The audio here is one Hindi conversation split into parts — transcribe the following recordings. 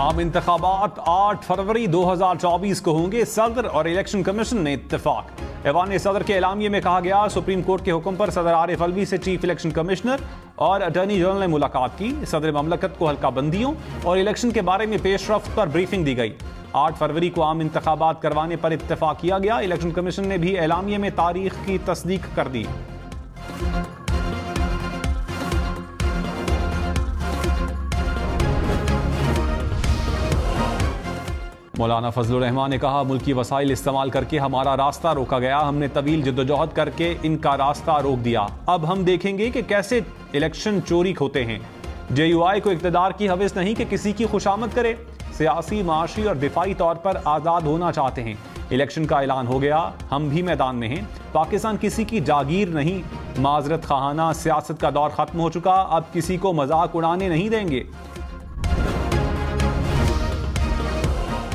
आम इंतखाबात 8 फरवरी 2024 को होंगे। सदर और इलेक्शन कमीशन ने इत्तेफाक। ऐवान सदर के एलामिये में कहा गया, सुप्रीम कोर्ट के हुक्म पर सदर आरिफ अलवी से चीफ इलेक्शन कमिश्नर और अटॉर्नी जनरल ने मुलाकात की। सदर ममलकत को हल्का बंदियों और इलेक्शन के बारे में पेशरफ्त पर ब्रीफिंग दी गई। 8 फरवरी को आम इंतखाबात करवाने पर इत्तेफाक किया गया। इलेक्शन कमीशन ने भी एलामिये में तारीख की तस्दीक कर दी। मौलाना फजलुर रहमान ने कहा, मुल्की वसाइल इस्तेमाल करके हमारा रास्ता रोका गया। हमने तवील जद्दोजहद करके इनका रास्ता रोक दिया। अब हम देखेंगे कि कैसे इलेक्शन चोरी होते हैं। JUI को इक़्तिदार की हवस नहीं कि किसी की खुशामद करे। सियासी, माशी और दिफाई तौर पर आज़ाद होना चाहते हैं। इलेक्शन का ऐलान हो गया, हम भी मैदान में हैं। पाकिस्तान किसी की जागीर नहीं। माजरत खाना सियासत का दौर खत्म हो चुका। अब किसी को मजाक उड़ाने नहीं देंगे।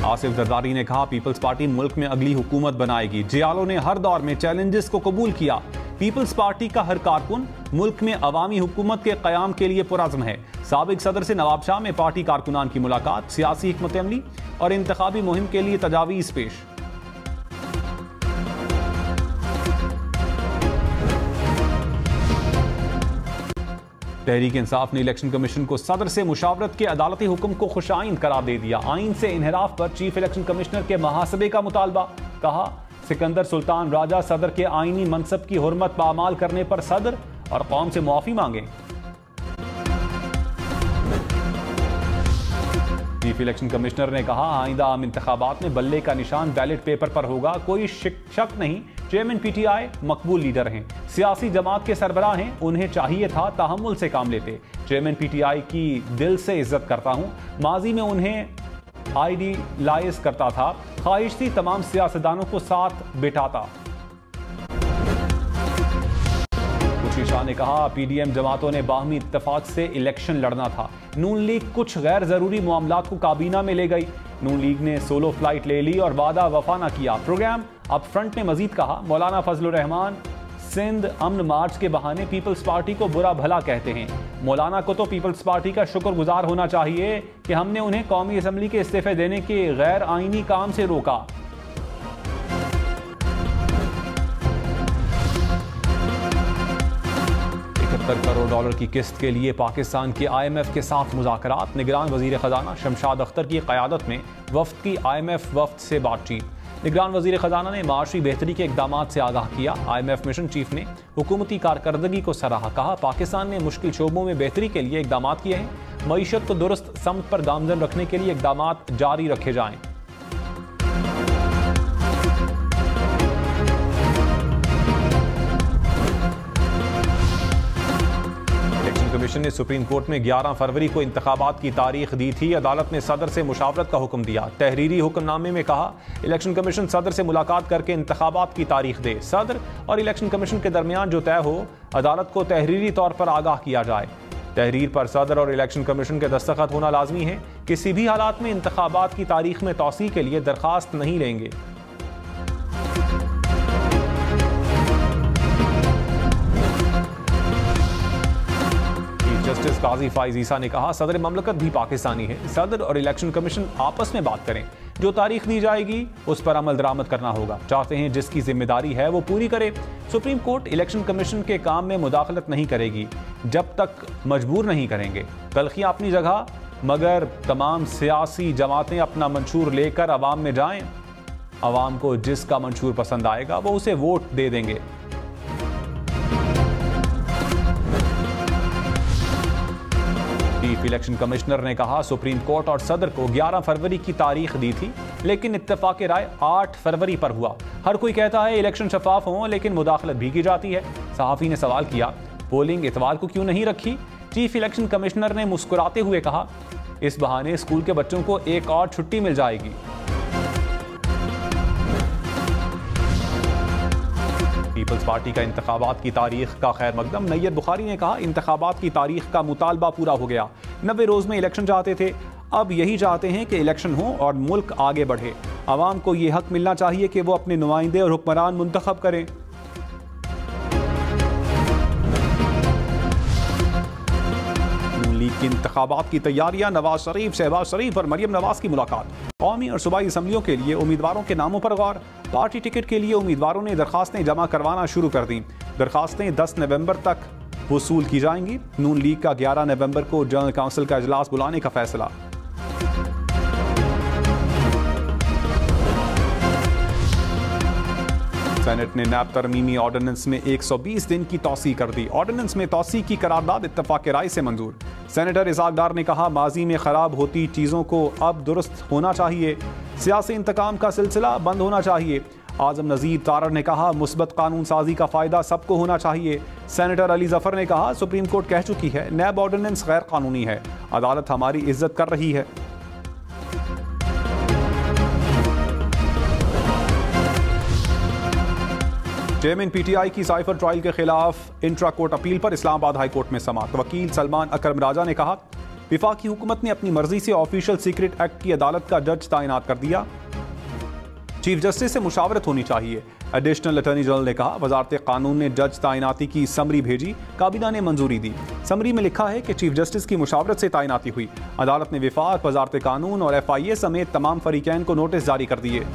आसिफ जरदारी ने कहा, पीपल्स पार्टी मुल्क में अगली हुकूमत बनाएगी। जियालो ने हर दौर में चैलेंजेस को कबूल किया। पीपल्स पार्टी का हर कारकुन मुल्क में अवामी हुकूमत के क़याम के लिए पुरअज़्म है। साबिक सदर से नवाब शाह में पार्टी कारकुनान की मुलाकात। सियासी हिकमत अमली और इंतखाबी मुहिम के लिए तजावीज़ पेश। तहरीक इंसाफ ने इलेक्शन कमीशन को सदर से मुशावरत के अदालती हुक्म को खुशाइन करार दे दिया। आइन से इनहराफ पर चीफ इलेक्शन कमिश्नर के मुहासबे का मुतालबा। कहा, सिकंदर सुल्तान राजा सदर के आइनी मनसब की हुर्मत पामाल करने पर सदर और कौम से मुआफी मांगे। चीफ इलेक्शन कमिश्नर ने कहा, आइंदा आम इंतखाबात में बल्ले का निशान बैलेट पेपर पर होगा। कोई शक नहीं, चेयरमैन PTI मकबूल लीडर हैं, सियासी जमात के सरबराह हैं। उन्हें चाहिए था तहम्मुल से काम लेते। चेयरमैन PTI की दिल से इज्जत करता हूं। माजी में उन्हें आइडियलाइज करता था। ख्वाहिश थी तमाम सियासतदानों को साथ बिठाता। खुर्शीद शाह ने कहा, PDM जमातों ने बाहमी इत्तेफाक से इलेक्शन लड़ना था। नून लीग कुछ गैर जरूरी मामलात को काबीना में ले गई। नून लीग ने सोलो फ्लाइट ले ली और वादा वफा न किया। प्रोग्राम अब फ्रंट ने मजीद कहा, मौलाना फजलुर रहमान सिंध अमन मार्च के बहाने पीपल्स पार्टी को बुरा भला कहते हैं। मौलाना को तो पीपल्स पार्टी का शुक्रगुजार होना चाहिए कि हमने उन्हें कौमी असम्बली के इस्तीफे देने के गैर आईनी काम से रोका। $71 करोड़ की किस्त के लिए पाकिस्तान के IMF के साथ मुज़ाकरात। निगरान वज़ीर ख़जाना शमशाद अख्तर की क़यादत में वफ़द की IMF वफ़द से बातचीत। निगरान वज़ीर ख़जाना ने माशी बेहतरी के इक़दामात से आगाह किया। IMF मिशन चीफ ने हुकूमती कारकर्दगी को सराहा। कहा, पाकिस्तान ने मुश्किल शोबों में बेहतरी के लिए इक़दामात किए हैं। मईशत को दुरुस्त समत पर गामजन रखने के लिए इक़दामात जारी रखे जाएँ। कमीशन ने सुप्रीम कोर्ट में 11 फरवरी को इंतखाबात की तारीख दी थी। अदालत ने सदर से मुशावरत का हुक्म दिया। तहरीरी हुक्मनामे में कहा, इलेक्शन कमीशन सदर से मुलाकात करके इंतखाबात की तारीख दे। सदर और इलेक्शन कमीशन के दरमियान जो तय हो, अदालत को तहरीरी तौर पर आगाह किया जाए। तहरीर पर सदर और इलेक्शन कमीशन के दस्तखत होना लाजमी है। किसी भी हालात में इंतखाबात की तारीख में तौसी के लिए दरखास्त नहीं लेंगे। जस्टिस काजी फाइज ईसा ने कहा, सदर ममलकत भी पाकिस्तानी है। सदर और इलेक्शन कमीशन आपस में बात करें। जो तारीख दी जाएगी उस पर अमल दरामद करना होगा। चाहते हैं जिसकी जिम्मेदारी है वो पूरी करे। सुप्रीम कोर्ट इलेक्शन कमीशन के काम में मुदाखलत नहीं करेगी जब तक मजबूर नहीं करेंगे। तलखियां अपनी जगह, मगर तमाम सियासी जमातें अपना मंशूर लेकर अवाम में जाएं। अवाम को जिसका मंशूर पसंद आएगा वो उसे वोट दे देंगे। चीफ इलेक्शन कमिश्नर ने कहा, सुप्रीम कोर्ट और सदर को 11 फरवरी की तारीख दी थी, लेकिन इत्तेफाक राय 8 फरवरी पर हुआ। हर कोई कहता है इलेक्शन शफाफ हो, लेकिन मुदाखलत भी की जाती है। सहाफ़ी ने सवाल किया, पोलिंग इतवार को क्यों नहीं रखी? चीफ इलेक्शन कमिश्नर ने मुस्कुराते हुए कहा, इस बहाने स्कूल के बच्चों को एक और छुट्टी मिल जाएगी। पीपल्स पार्टी का इंतखाबात की तारीख का खैर मकदम। नैयद बुखारी ने कहा, इंतखाबात की तारीख का मुतालबा पूरा हो गया। 90 रोज़ में इलेक्शन चाहते थे, अब यही चाहते हैं कि इलेक्शन हो और मुल्क आगे बढ़े। आवाम को यह हक मिलना चाहिए कि वो अपने नुमाइंदे और हुक्मरान मुंतखब करें। अमरीकी इंतखाबात की तैयारियां, नवाज शरीफ, शहबाज शरीफ और मरियम नवाज की मुलाकात। कौमी और सूबाई असम्बलियों के लिए उम्मीदवारों के नामों पर गौर। पार्टी टिकट के लिए उम्मीदवारों ने दरखास्तें जमा करवाना शुरू कर दी। दरखास्तें 10 नवंबर तक वसूल की जाएंगी। नून लीग का 11 नवंबर को जनरल काउंसिल का इजलास बुलाने का फैसला। सेनेट ने नैब तरमीमी ऑर्डिनेंस में 120 दिन की तौसीह कर दी। ऑर्डिनेंस में तौसीह की करारदाद इत्तफाक राय से मंजूर। सेनेटर इसाक डार ने कहा, माजी में खराब होती चीज़ों को अब दुरुस्त होना चाहिए। सियासी इंतकाम का सिलसिला बंद होना चाहिए। आजम नज़ीर तारड़ ने कहा, मुस्बत कानून साजी का फ़ायदा सबको होना चाहिए। सेनेटर अली जफ़र ने कहा, सुप्रीम कोर्ट कह चुकी है नैब ऑर्डिनेंस गैर कानूनी है, अदालत हमारी इज्जत कर रही है। चेयरमैन पीटीआई की साइफर ट्रायल के खिलाफ इंट्रा कोर्ट अपील पर इस्लामाबाद हाई कोर्ट में समाअत। वकील सलमान अकरम राजा ने कहा, विफाकी हुकूमत ने अपनी मर्जी से ऑफिशियल सीक्रेट एक्ट की अदालत का जज तैनात कर दिया। चीफ जस्टिस से मुशावरत होनी चाहिए। एडिशनल अटॉर्नी जनरल ने कहा, वजारत कानून ने जज तैनाती की समरी भेजी, काबीना ने मंजूरी दी। समरी में लिखा है कि चीफ जस्टिस की मुशावरत से तैनाती हुई। अदालत ने विफाक, वजारत कानून और FIA समेत तमाम फरीकैन को नोटिस जारी कर दिए।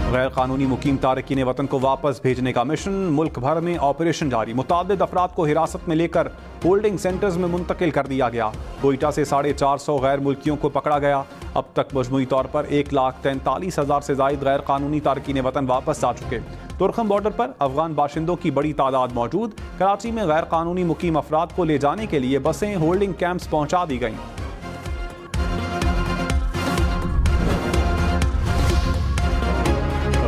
गैर कानूनी मुकीम तारकीन वतन को वापस भेजने का मिशन। मुल्क भर में ऑपरेशन जारी। मुतअद्दिद अफराद को हिरासत में लेकर होल्डिंग सेंटर्स में मुंतकिल कर दिया गया। कोयटा से 450 गैर मुल्कियों को पकड़ा गया। अब तक मजमूई तौर पर 1,43,000 से जायद गैर कानूनी तारकीन वतन वापस आ चुके। तुरखम बॉर्डर पर अफगान बाशिंदों की बड़ी तादाद मौजूद। कराची में गैर कानूनी मुकीम अफराद को ले जाने के लिए बसें होल्डिंग कैंप्स पहुंचा दी गईं।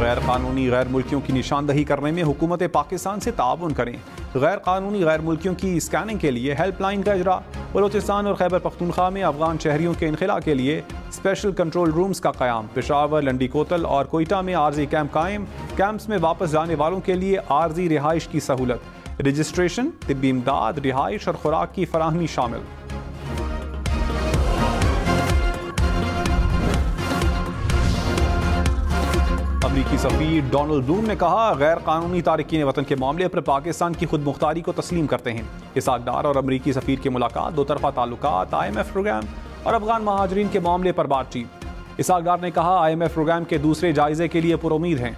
गैर कानूनी गैर मुल्कियों की निशानदही करने में हुकूमत पाकिस्तान से ताउन करें। गैर कानूनी गैर मुल्कियों की स्कैनिंग के लिए हेल्पलाइन का इजरा। बलोचिस्तान और खैबर पख्तूनख्वा में अफगान शहरियों के इनखला के लिए स्पेशल कंट्रोल रूम्स का क़याम। पेशावर, लंडी कोतल और कोयटा में आर्जी कैंप कायम। कैंप्स में वापस जाने वालों के लिए आर्जी रिहाइश की सहूलत। रजिस्ट्रेशन, तिब्बी इमदाद, रिहाइश और खुराक की फराहमी शामिल। अमरीकी सफीर डोनाल्ड ब्लूम ने कहा, गैर कानूनी तारकीन वतन के मामले पर पाकिस्तान की खुद मुख्तारी को तस्लीम करते हैं। इसाक डार और अमरीकी सफीर की मुलाकात, दो तरफा ताल्लुकात, IMF प्रोग्राम और अफगान महाजरीन के मामले पर बातचीत। इसाक डार ने कहा, IMF प्रोग्राम के दूसरे जायजे के लिए पुरुमीद हैं।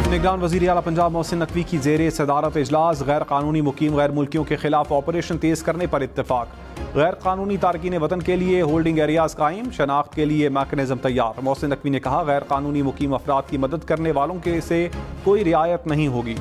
निगरान वज़ीर आला पंजाब मोहसिन नकवी की ज़ेरे सदारत इजलास। गैर कानूनी मुकीम गैर मुल्कियों के खिलाफ ऑपरेशन तेज़ करने पर इत्तेफाक। गैर कानूनी तारकीन वतन के लिए होल्डिंग एरियाज कायम, शनाख्त के लिए मैकेनिज्म तैयार। मोहसिन नकवी ने कहा, गैर कानूनी मुकीम अफराद की मदद करने वालों के से कोई रियायत नहीं होगी।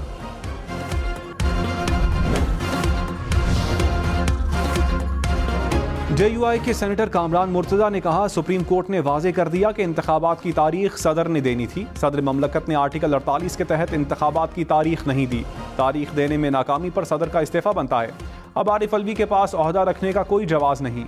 JUI के सेनेटर कामरान मुर्तज़ा ने कहा, सुप्रीम कोर्ट ने वाज़े कर दिया कि इंतखाबात की तारीख सदर ने देनी थी। सदर ममलकत ने आर्टिकल 48 के तहत इंतखाबात की तारीख नहीं दी। तारीख देने में नाकामी पर सदर का इस्तीफ़ा बनता है। अब आरिफ अलवी के पास ओहदा रखने का कोई जवाज़ नहीं।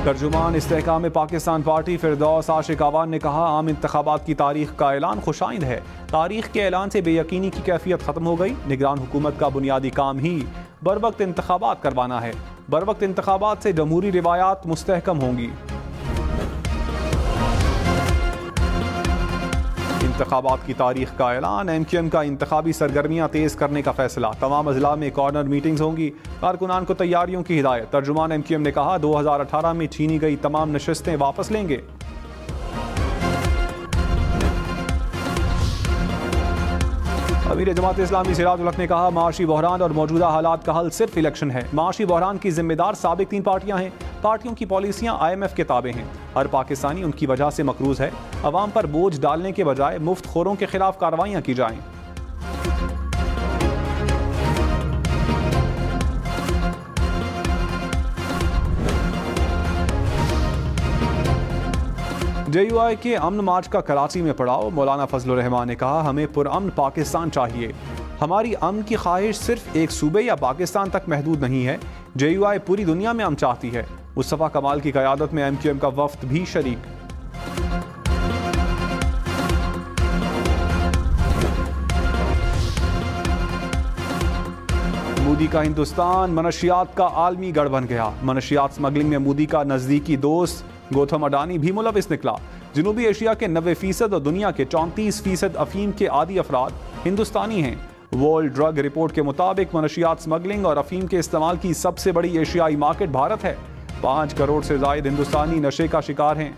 तर्जुमान इस्तेहकाम पाकिस्तान पार्टी फिरदौस आशिक आवान ने कहा, आम इंतखाबात की तारीख का ऐलान खुशाइंद है। तारीख के ऐलान से बेयकीनी की कैफियत खत्म हो गई। निगरान हुकूमत का बुनियादी काम ही बर वक्त इंतखाबात करवाना है। बर वक्त इंतखाबात से जमहूरी रिवायात मुस्तहकम होंगी। इंतखाबात की तारीख का ऐलान। MQM का इंतखाबी सरगर्मियां तेज करने का फैसला। तमाम अजला में कॉर्नर मीटिंग्स होंगी। कारकुनान को तैयारियों की हिदायत। तर्जुमान MQM ने कहा, 2018 में छीनी गई तमाम नशिस्तें वापस लेंगे। अमीर जमात इस्लामी सिराज उल हक ने कहा, माशी बहरान और मौजूदा हालात का हल सिर्फ इलेक्शन है। माशी बहरान की जिम्मेदार साबिक 3 पार्टियां हैं। पार्टियों की पॉलिसियां IMF के ताबे हैं। हर पाकिस्तानी उनकी वजह से मकरूज है। अवाम पर बोझ डालने के बजाय मुफ्त खोरों के खिलाफ कार्रवाइयां की जाएं। JUI के अमन मार्च का कराची में पड़ाव। मौलाना फजलुर रहमान ने कहा, हमें पुरअमन पाकिस्तान चाहिए। हमारी अमन की ख्वाहिश सिर्फ एक सूबे या पाकिस्तान तक महदूद नहीं है। JUI पूरी दुनिया में अमन चाहती है। मुस्तफ़ा कमाल की क़यादत में MQM का वफ्द भी शरीक। मोदी का हिंदुस्तान मनशियात का आलमी गढ़ बन गया। मनशियात स्मगलिंग में मोदी का नजदीकी दोस्त गौतम अडानी भी मुलविस निकला। जनूबी एशिया के 90% और दुनिया के 34% अफीम के आदी अफराद हिंदुस्तानी हैं। वर्ल्ड ड्रग रिपोर्ट के मुताबिक मनशियात स्मगलिंग और अफीम के इस्तेमाल की सबसे बड़ी एशियाई मार्केट भारत है। 5 करोड़ से ज्यादा हिंदुस्तानी नशे का शिकार हैं।